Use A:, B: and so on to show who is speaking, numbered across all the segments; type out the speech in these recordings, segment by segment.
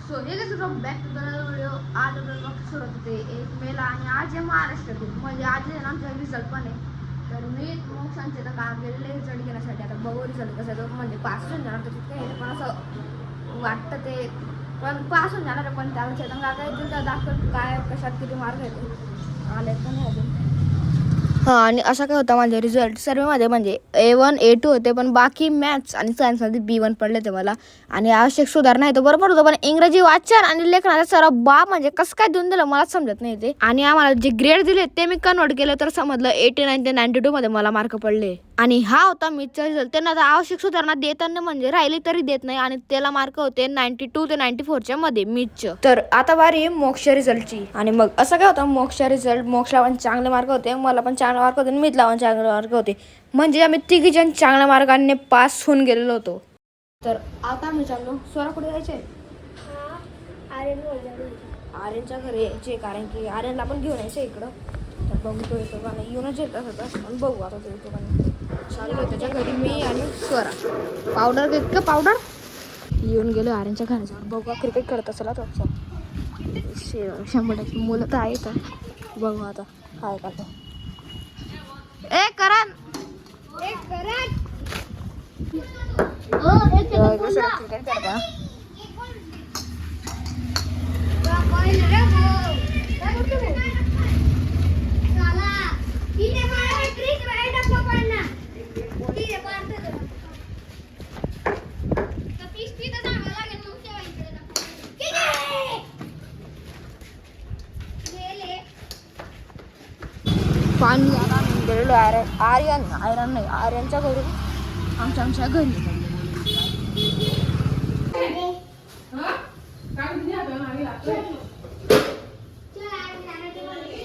A: So हे कसं back to the video. आज आपण सुरुवात होते 1 मेला आणि आज आहे महाराष्ट्रातील म्हणजे आज आहे ना आमचा रिझल्ट पण आहे. तर मी मोक्षांचे तर काम केलेले रिझल्ट घेण्यासाठी. आता बघू रिझल्ट कसं आहे. म्हणजे पास होऊन जाणार त्याच्यात काही पण असं वाटतं ते पण पास होऊन जाणार आहे. पण त्याला चेतन काका येतील तर दाखवत काय कशात किती मार्क येते आले पण नाही अजून. हां आणि असा काय होता माझे रिझल्ट सर्वेमध्ये म्हणजे A1 A2 होते पण बाकी मॅथ्स आणि सायन्समध्ये B1 पडले ते मला. आणि आवश्यक सुधारणा आहे तो बरोबर होतं पण इंग्रजी वाचन आणि लेखनाचा सराव म्हणजे कसं काय देऊन दिलं मलाच समजत नाही ते. आणि आम्हाला जे ग्रेड दिले ते मी कन्वर्ट केले तर समजलं 89 ते 92 मध्ये मला मार्क पडले. आणि हा होता मीचा रिझल्ट. त्यांना आता आवश्यक सुधारणा देताना म्हणजे राहिली तरी देत नाही आणि त्याला मार्क होते 92 ते 94च्या मध्ये मीच. तर आता बारी मोक्ष रिझल्टची. आणि मग असं काय होतं मोक्ष रिझल्ट. मोक्षला पण चांगले मार्क होते मला पण चांगले मार्क होते आणि मीतला पण चांगले मार्क होते म्हणजे आम्ही तिघी जण चांगल्या मार्काने पास होऊन गेलेलो होतो. तर आता आम्ही चाललो. स्वरा कुठे जायचे? आर्यनच्या घरी यायचे कारण की आर्यनला पण घेऊन यायचं इकडं. तर बघू तो येतो का नाही. येऊनच येत असं पण बघू आता तो येतो का नाही. चाललो त्याच्या घरी मी आणि स्वरा. पावडर इतकं पावडर येऊन गेलो आर्यनच्या घराजवळ. बघू क्रिकेट करत असेल आता 100% मुलं तर आहेत. बघू आता काय करतो. ए करण क्रिकेट करता. पाणी आता गेलेलो आर्यन नाही आर्यनच्या घरून आमच्या घरी.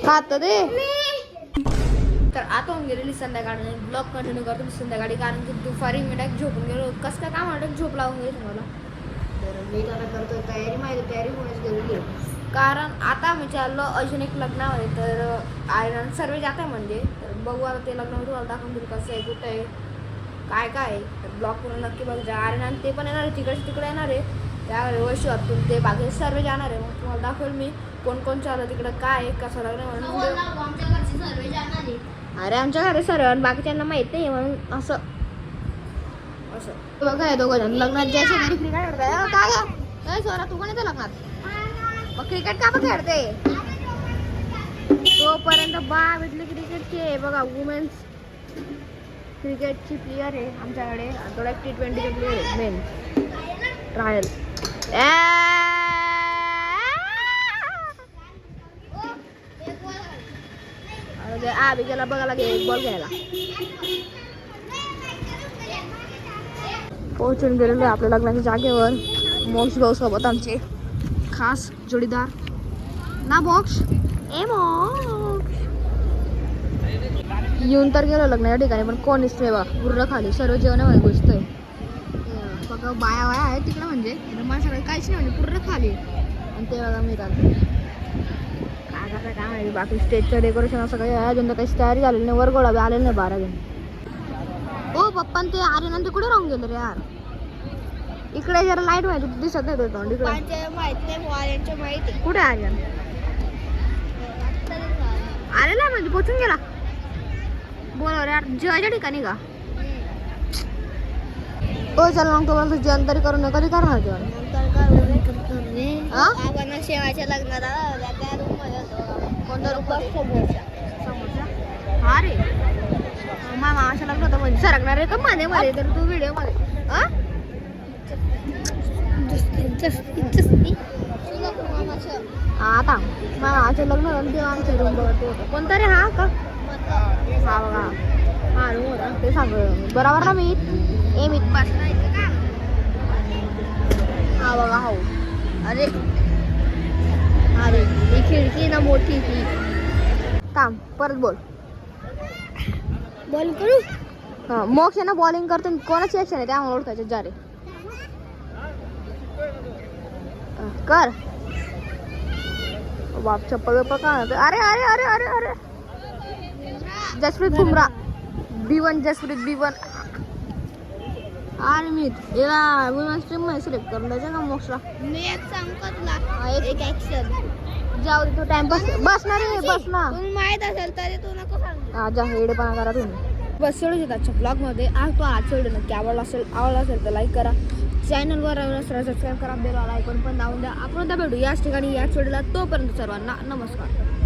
A: खात दे. तर आता होऊन गेलेली संध्याकाळी. ब्लॉग कंटिन्यू करतो मी संध्याकाळी कारण की दुपारी मी डायरेक्ट झोपून गेलो. कसं काय म्हणतात झोप लावून गेली तुम्हाला. तर मी आता करतो तयारी. माझी तयारी होऊनच गेलेली आहे कारण आता मी चाललो अजून एक लग्नामध्ये. तर आयरन सर्व जात आहे म्हणजे तर बघू आता ते लग्न तुम्हाला दाखवून देईल कसं आहे कुठं आहे काय काय आहे. तर ब्लॉग करून नक्की बघा. आयरन ते पण येणार आहे तिकडे येणार आहे त्या वर्षी वाटून ते बाकी सर्व जाणार आहे. मग तुम्हाला दाखवेल मी कोण चाललं तिकडं काय आहे कसं लग्न म्हणून. अरे आमच्या घरी सर्व आणि बाकीच्यांना माहीत नाही म्हणून असं बघा आहे दोघं जण लग्नात जायचे घरी क्रिकेट खेळताय. काय सोरा तू पण येतो लग्नात मग क्रिकेट का पण खेळते तोपर्यंत भेटली क्रिकेटची. बघा वुमेन्स क्रिकेटची प्लेयर आहे आमच्याकडे. थोडा T20चे प्लेयर आहे मेन ट्रायल. गेला बघायला एक बॉल घ्यायला. पोहोचून गेलेलो आहे आपल्या लग्नाच्या जागेवर. मोक्ष भाऊ सोबत आमचे खास जोडीदार ना मोक्ष. मोक्ष येऊन तर गेलो लग्नाच्या ठिकाणी पण कोणीच नाही बा. पूर्ण खाली सर्व जेवणामध्ये घुसतोय. बघा बाया आहेत तिकडं म्हणजे माझ्याकडे काहीच नाही म्हणजे पूर्ण खाली. आणि ते बघा मी काय माहिती बाकी स्टेजचं डेकोरेशन असं काही अजून तर काहीच तयारी झालेली नाही. वरगोडा आलेलं नाही 12 जण. ओ पप्पा ते आर्यन ते कुठे राहून गेले रे यार. इकडे जरा लाईट माहिती दिसत नाही तोंड इकडे. कुठे आर्यन आलेला म्हणजे पोचून गेला. बोला रे यार जेवायच्या ठिकाणी का. हो चल मग तुम्हाला जेवण तरी करून कधी करणार जेवण. शेवायच्या लग्नात कोणता समोरच्या. हा रे मामाच्या लग्न होतं म्हणजे सरकणार आहे का मध्ये तर तू व्हिडिओ मध्ये आता मामाचं लग्न होतं तेव्हा आमच्या रूम बघत होतं. कोणता रे हा का हा बघा हा रूम होता ते सांग बरोबर ना मी बस का हा बघा हो. अरे ही खिडकी ना मोठी ही. थांब परत बॉलिंग करू. हा मोक्ष ना बॉलिंग करतो. कोणाची ऍक्शन आहे त्यामुळे ओळखायचं जा रे कर. बाप चप्पल का. अरे जसप्रीत बुमराह B1 जसप्रीत B1
B: आर्मीत याला वुमन स्ट्रीम मध्ये सिलेक्ट करून द्यायचं का मोक्सला?
A: मी एक सांगू का तुला एक ऍक्शन
B: जाऊ दे, तो टाइमपास बसणार आहे, बस ना.
A: तुला माहित असेल तरी तू नको सांगू.
B: हा जा, हेडेपणा करा तुम्ही. बस एवढंच येतात आजच्या ब्लॉगमध्ये. आज तो आजचा व्हिडिओ नक्की आवडला असेल तर लाईक करा, चॅनलवर सबस्क्राईब करा, बेल आयकॉन पण दाबून द्या. आपण भेटू याच ठिकाणी याच व्हिडिओला. तोपर्यंत सर्वांना नमस्कार.